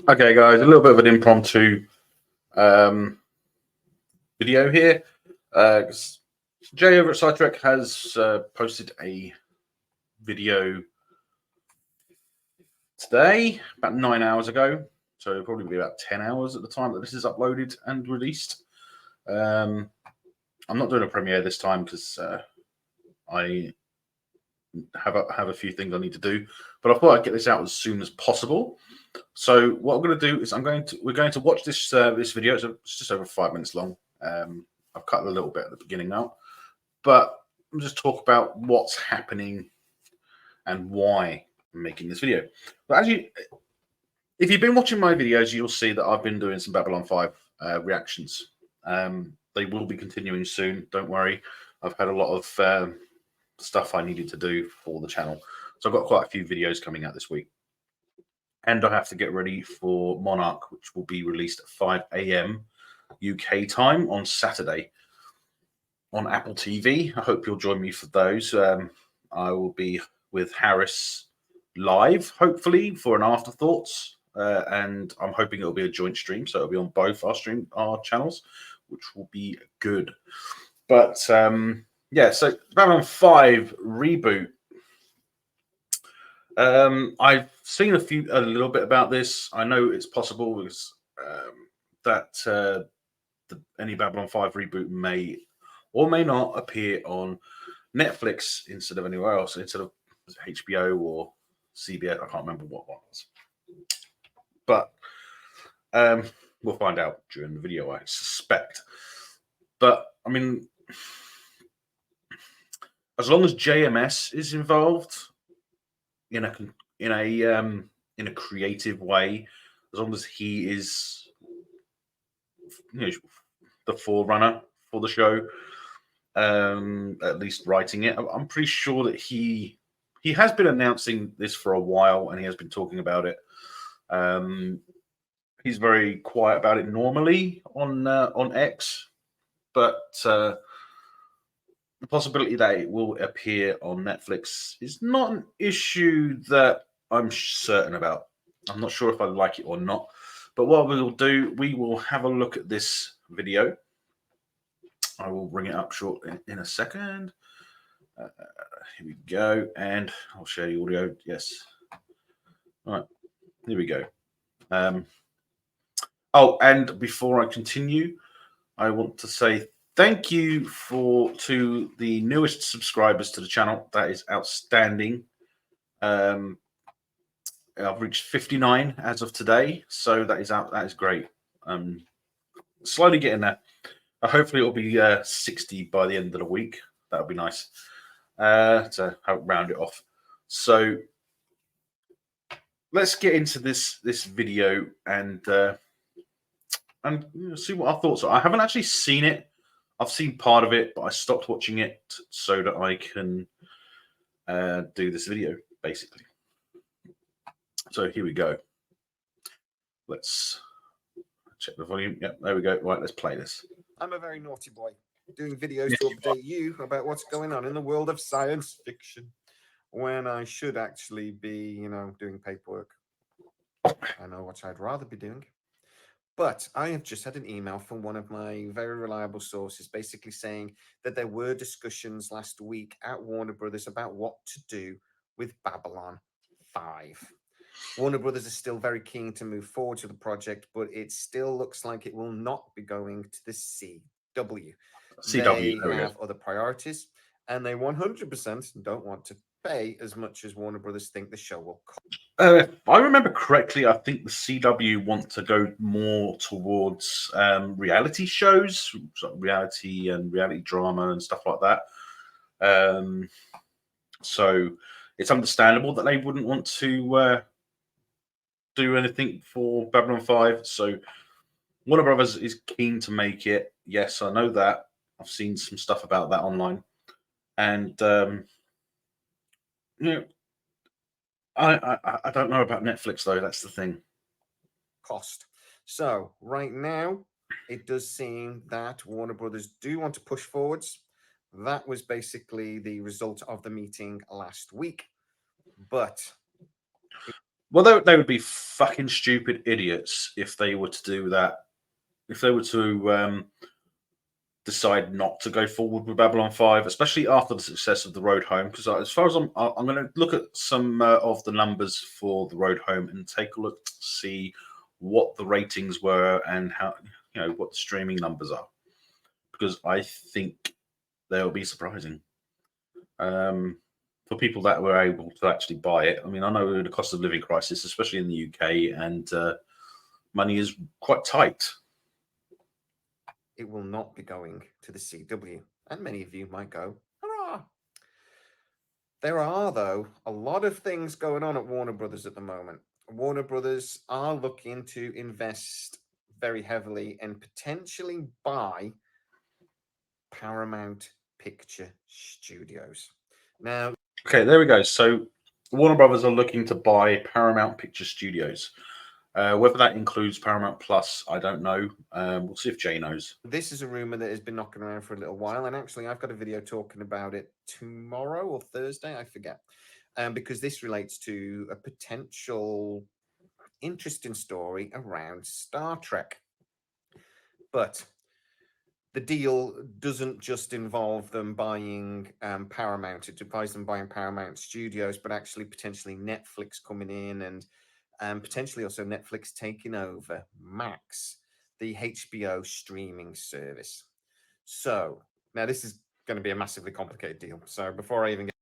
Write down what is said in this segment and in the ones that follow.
Okay, guys, a little bit of an impromptu um, video here. 'Cause Jay over at Sidetrack has posted a video today, about 9 hours ago. So it'll probably be about 10 hours at the time that this is uploaded and released. I'm not doing a premiere this time because I have a few things I need to do, but I thought I'd get this out as soon as possible. So what I'm going to do is we're going to watch this video. It's just over 5 minutes long. I've cut a little bit at the beginning now, but I'll just talk about what's happening and why I'm making this video. But if you've been watching my videos, you'll see that I've been doing some Babylon 5 reactions. They will be continuing soon. Don't worry. I've had a lot of stuff I needed to do for the channel. So I've got quite a few videos coming out this week. And I have to get ready for Monarch, which will be released at 5 a.m. UK time on Saturday on Apple TV. I hope you'll join me for those. I will be with Harris live, hopefully, for an afterthoughts. And I'm hoping it'll be a joint stream, so it'll be on both our channels, which will be good. But yeah, so Babylon 5 reboot. I've seen a little bit about this. I know it's possible because that any Babylon 5 reboot may or may not appear on Netflix instead of anywhere else, instead of HBO or CBS. I can't remember what one was, but we'll find out during the video, I suspect. But I mean, as long as JMS is involved in a creative way, as long as he is, the forerunner for the show, at least writing it, I'm pretty sure that he has been announcing this for a while and he has been talking about it. He's very quiet about it normally on X, but the possibility that it will appear on Netflix is not an issue that I'm certain about. I'm not sure if I like it or not, but what we will do, we will have a look at this video. I will bring it up shortly in a second. Here we go, and I'll share the audio. Yes. All right, here we go. Oh, and before I continue, I want to say thank you to the newest subscribers to the channel. That is outstanding. I've reached 59 as of today, so that is great. Slowly getting there. Hopefully it'll be 60 by the end of the week. That would be nice to round it off. So let's get into this video and see what our thoughts are. I haven't actually seen it. I've seen part of it, but I stopped watching it so that I can do this video, basically. So here we go. Let's check the volume. Yep, there we go. Right, let's play this. I'm a very naughty boy, doing videos to update you about what's going on in the world of science fiction, when I should actually be, doing paperwork. I know what I'd rather be doing. But I have just had an email from one of my very reliable sources basically saying that there were discussions last week at Warner Brothers about what to do with Babylon 5. Warner Brothers is still very keen to move forward to the project, but it still looks like it will not be going to the CW. They have other priorities, and they 100% don't want to pay as much as Warner Brothers think the show will cost. If I remember correctly, I think the CW want to go more towards reality shows, reality drama and stuff like that. So it's understandable that they wouldn't want to do anything for Babylon 5. So Warner Brothers is keen to make it. Yes, I know that. I've seen some stuff about that online. And, I don't know about Netflix, though. That's the thing. Cost. So right now, it does seem that Warner Brothers do want to push forwards. That was basically the result of the meeting last week. But Well, they would be fucking stupid idiots if they were to do that. If they were to decide not to go forward with Babylon 5, especially after the success of the Road Home, because as far as I'm going to look at some of the numbers for the Road Home and take a look to see what the ratings were and how, what the streaming numbers are, because I think they'll be surprising. For people that were able to actually buy it. I mean, I know the cost of living crisis, especially in the UK, and money is quite tight. It will not be going to the CW, and many of you might go, hurrah! There are, though, a lot of things going on at Warner Brothers at the moment. Warner Brothers are looking to invest very heavily and potentially buy Paramount Picture Studios. Now, okay, there we go. So Warner Brothers are looking to buy Paramount Picture Studios. Whether that includes Paramount Plus, I don't know. We'll see if Jay knows. This is a rumor that has been knocking around for a little while, and actually, I've got a video talking about it tomorrow or Thursday, I forget, because this relates to a potential interesting story around Star Trek. But the deal doesn't just involve them buying Paramount. It involves them buying Paramount Studios, but actually potentially Netflix coming in and potentially also Netflix taking over Max, the HBO streaming service. So now this is going to be a massively complicated deal. So before I even get...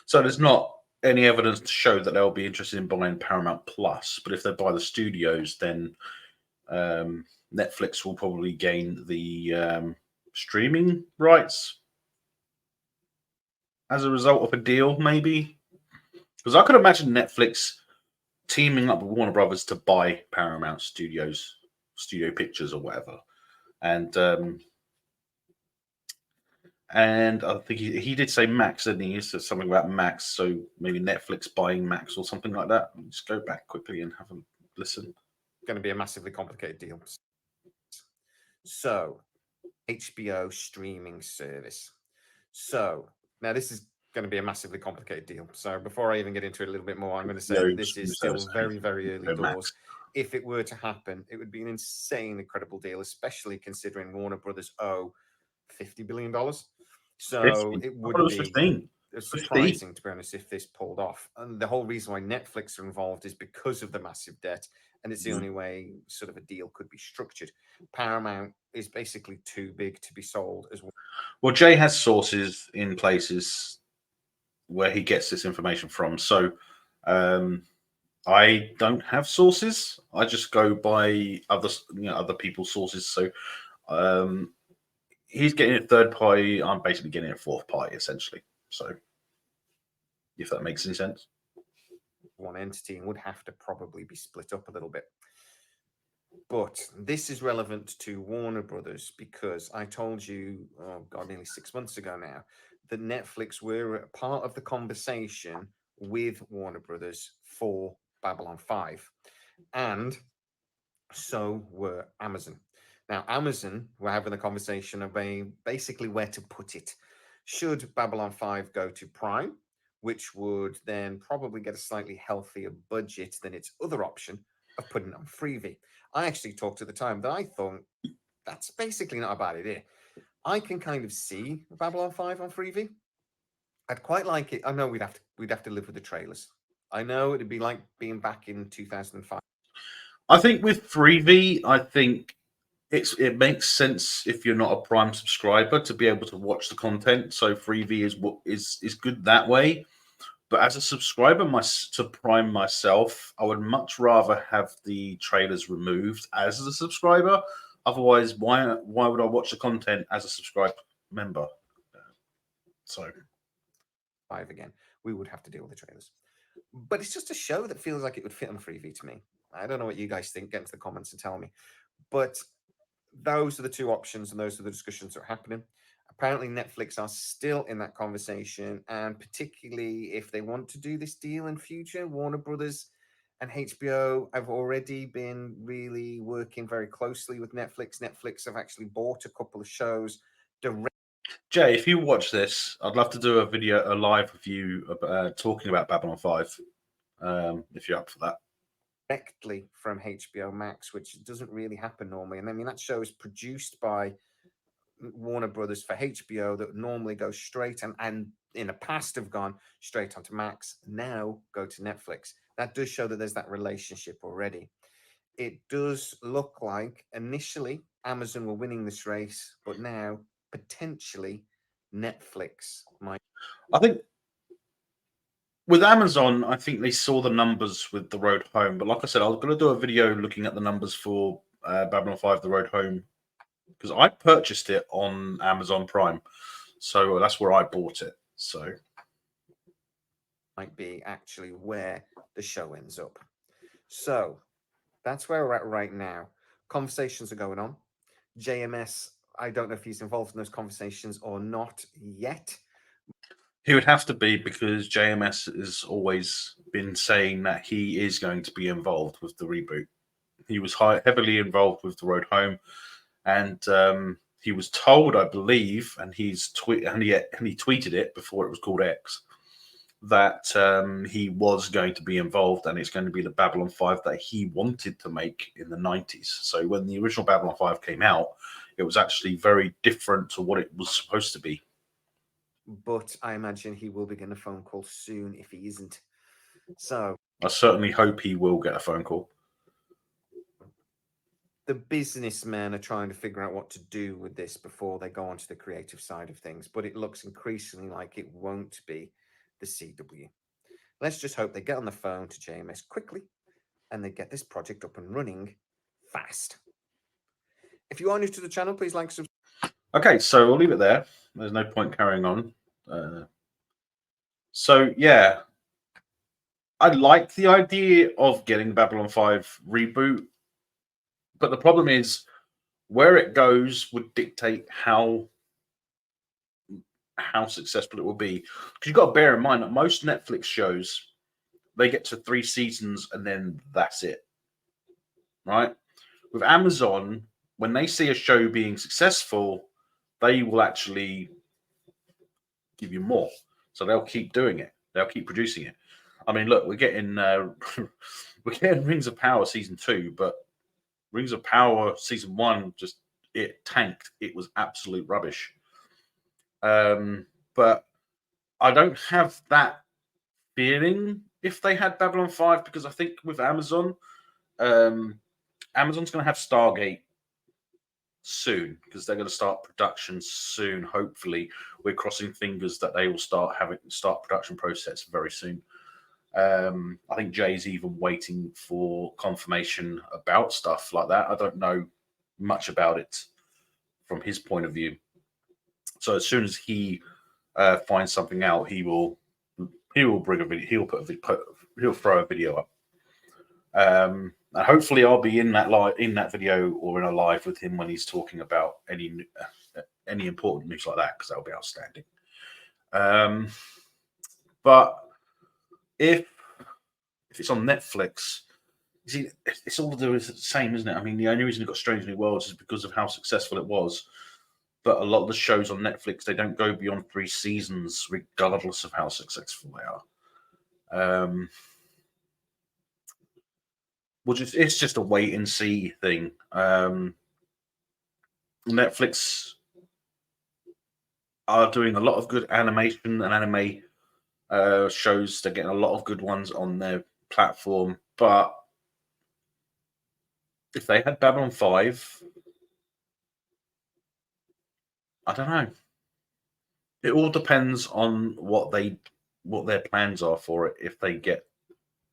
So there's not any evidence to show that they'll be interested in buying Paramount Plus, but if they buy the studios, then Netflix will probably gain the streaming rights as a result of a deal, maybe. Because I could imagine Netflix teaming up with Warner Brothers to buy Paramount Studios, Studio Pictures, or whatever, and I think he did say Max, didn't he? He said something about Max, so maybe Netflix buying Max or something like that. Just go back quickly and have a listen. Going to be a massively complicated deal. So, HBO streaming service. So now this is going to be a massively complicated deal. So before I even get into it a little bit more, I'm going to say that this is still very, very early doors. If it were to happen, it would be an insane, incredible deal, especially considering Warner Brothers owe $50 billion. So 50. it would be 15. surprising, to be honest, if this pulled off. And the whole reason why Netflix are involved is because of the massive debt. And it's the only way sort of a deal could be structured. Paramount is basically too big to be sold as well. Well, Jay has sources in places where he gets this information from. So I don't have sources. I just go by other people's sources. So he's getting a third party. I'm basically getting a fourth party, essentially. So if that makes any sense. One entity and would have to probably be split up a little bit. But this is relevant to Warner Brothers because I told you, oh God, nearly 6 months ago now, that Netflix were a part of the conversation with Warner Brothers for Babylon 5. And so were Amazon. Now, Amazon were having a conversation about basically where to put it. Should Babylon 5 go to Prime, which would then probably get a slightly healthier budget than its other option of putting it on Freevee? I actually talked at the time that I thought that's basically not a bad idea. I can kind of see Babylon 5 on Freevee. I'd quite like it. I know we'd have to live with the trailers. I know it'd be like being back in 2005. I think with Freevee, I think it makes sense if you're not a Prime subscriber to be able to watch the content. So Freevee is good that way. But as a subscriber to Prime myself, I would much rather have the trailers removed as a subscriber. Otherwise, why would I watch the content as a subscribed member? So 5 again, we would have to deal with the trailers. But it's just a show that feels like it would fit on Freevee to me. I don't know what you guys think. Get into the comments and tell me. But those are the two options, and those are the discussions that are happening. Apparently, Netflix are still in that conversation, and particularly if they want to do this deal in future, Warner Brothers and HBO have already been really working very closely with Netflix. Netflix have actually bought a couple of shows direct. Jay, if you watch this, I'd love to do a live with you talking about Babylon 5. if you're up for that. Directly from HBO Max, which doesn't really happen normally. And I mean, that show is produced by Warner Brothers for HBO that normally go straight and in the past have gone straight onto Max, now go to Netflix. That does show that there's that relationship already. It does look like initially Amazon were winning this race, but now potentially Netflix might. I think with Amazon, I think they saw the numbers with The Road Home. But like I said, I was going to do a video looking at the numbers for Babylon 5, The Road Home, because I purchased it on Amazon Prime. So that's where I bought it. So might be actually where the show ends up. So that's where we're at right now. Conversations are going on. JMS, I don't know if he's involved in those conversations or not yet. he would have to be, because JMS has always been saying that he is going to be involved with the reboot. He was heavily involved with The Road Home, and he was told, I believe, and he tweeted it before it was called X, that he was going to be involved, and it's going to be the Babylon 5 that he wanted to make in the 90s. So when the original Babylon 5 came out, it was actually very different to what it was supposed to be. But I imagine he will be getting a phone call soon if he isn't. So I certainly hope he will get a phone call. the businessmen are trying to figure out what to do with this before they go onto the creative side of things, but it looks increasingly like it won't be the CW. Let's just hope they get on the phone to JMS quickly and they get this project up and running fast. If you are new to the channel, please like, subscribe. Okay, so we'll leave it there. There's no point carrying on. So yeah, I like the idea of getting Babylon 5 reboot, but the problem is where it goes would dictate how successful it will be. Because you've got to bear in mind that most Netflix shows, they get to 3 seasons and then that's it, right? With Amazon, when they see a show being successful, they will actually give you more. So they'll keep doing it. They'll keep producing it. I mean, look, we're getting Rings of Power season 2, but Rings of Power season 1 just it tanked. It was absolute rubbish. But I don't have that feeling if they had Babylon 5, because I think with Amazon, Amazon's going to have Stargate soon, because they're going to start production soon. Hopefully, we're crossing fingers that they will start production process very soon. I think Jay's even waiting for confirmation about stuff like that. I don't know much about it from his point of view. So as soon as he finds something out, he will bring a video. He'll throw a video up. And hopefully, I'll be in that video or in a live with him when he's talking about any important news like that, because that'll be outstanding. But if it's on Netflix, you see, it's all the same, isn't it? I mean, the only reason it got Strange New Worlds is because of how successful it was. But a lot of the shows on Netflix, they don't go beyond 3 seasons, regardless of how successful they are. It's just a wait and see thing. Netflix are doing a lot of good animation and anime shows. They're getting a lot of good ones on their platform. But if they had Babylon 5, I don't know. It all depends on what their plans are for it. If they get